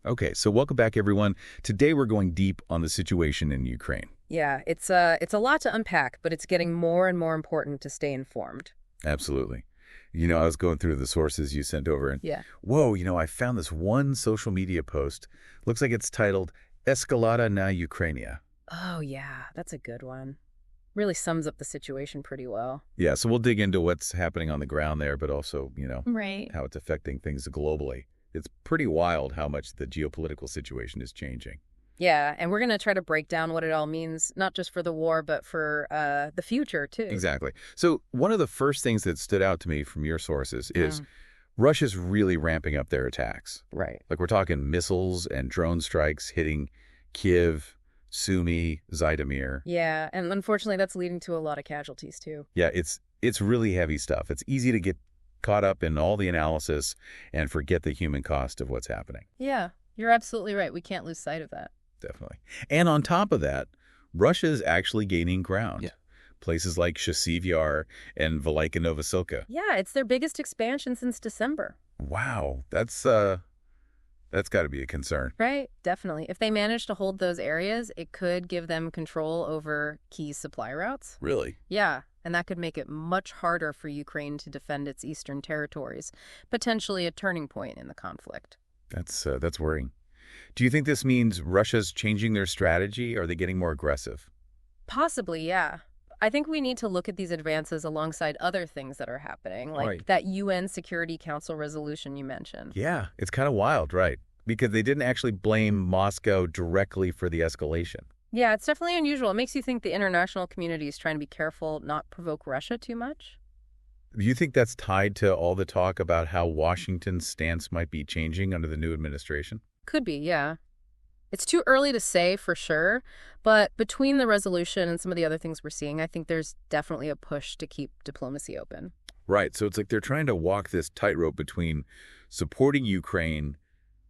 Okay, so welcome back, everyone. Today we're going deep on the situation in Ukraine. Yeah, it's a lot to unpack, but it's getting more and more important to stay informed. Absolutely. I was going through the sources you sent over, and Yeah. whoa, I found this one social media post. Looks like it's titled Escalate na Ukrainia. Oh, yeah, that's a good one. Really sums up the situation pretty well. Yeah, so we'll dig into what's happening on the ground there, but also, Right. how it's affecting things globally. It's pretty wild how much the geopolitical situation is changing. Yeah, and we're going to try to break down what it all means, not just for the war, but for the future, too. Exactly. So one of the first things that stood out to me from your sources is Russia's really ramping up their attacks. Right. Like we're talking missiles and drone strikes hitting Kyiv, Sumy, Zhytomyr. Yeah, and unfortunately, that's leading to a lot of casualties, too. Yeah, it's really heavy stuff. It's easy to get caught up in all the analysis and forget the human cost of what's happening. Yeah, you're absolutely right. We can't lose sight of that. Definitely. And on top of that, Russia is actually gaining ground. Yeah. Places like Chasiv and Velyka, Novosilka. Yeah, it's their biggest expansion since December. Wow, that's got to be a concern. Right, definitely. If they manage to hold those areas, it could give them control over key supply routes. Really? Yeah, and that could make it much harder for Ukraine to defend its eastern territories, potentially a turning point in the conflict. That's worrying. Do you think this means Russia's changing their strategy? Are they getting more aggressive? Possibly, yeah. I think we need to look at these advances alongside other things that are happening, like Right. that UN Security Council resolution you mentioned. Yeah, it's kind of wild, right? Because they didn't actually blame Moscow directly for the escalation. Yeah, it's definitely unusual. It makes you think the international community is trying to be careful, not provoke Russia too much. Do you think that's tied to all the talk about how Washington's stance might be changing under the new administration? Could be, yeah. It's too early to say for sure, but between the resolution and some of the other things we're seeing, I think there's definitely a push to keep diplomacy open. Right, so it's like they're trying to walk this tightrope between supporting Ukraine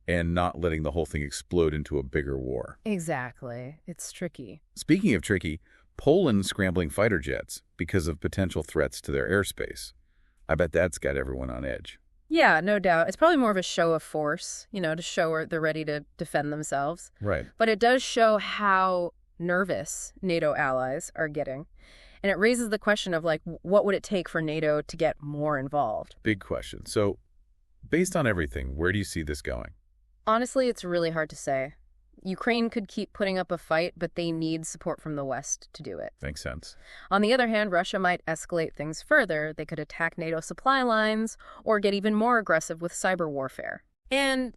and not letting the whole thing explode into a bigger war. Exactly. It's tricky. Speaking of tricky, Poland's scrambling fighter jets because of potential threats to their airspace. I bet that's got everyone on edge. Yeah, no doubt. It's probably more of a show of force, to show they're ready to defend themselves. Right. But it does show how nervous NATO allies are getting. And it raises the question of, what would it take for NATO to get more involved? Big question. So, based on everything, where do you see this going? Honestly, it's really hard to say. Ukraine could keep putting up a fight, but they need support from the West to do it. Makes sense. On the other hand, Russia might escalate things further. They could attack NATO supply lines or get even more aggressive with cyber warfare. And,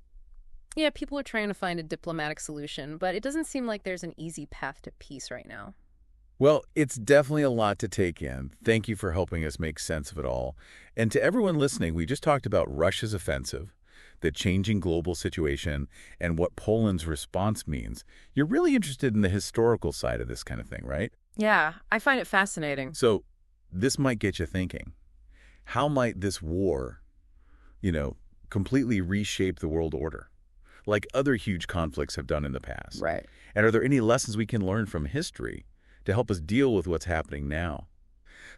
yeah, people are trying to find a diplomatic solution, but it doesn't seem like there's an easy path to peace right now. Well, it's definitely a lot to take in. Thank you for helping us make sense of it all. And to everyone listening, we just talked about Russia's offensive, the changing global situation, and what Poland's response means. You're really interested in the historical side of this kind of thing, right? Yeah, I find it fascinating. So this might get you thinking. How might this war, completely reshape the world order, like other huge conflicts have done in the past? Right. And are there any lessons we can learn from history to help us deal with what's happening now?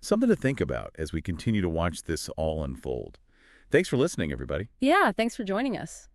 Something to think about as we continue to watch this all unfold. Thanks for listening, everybody. Yeah, thanks for joining us.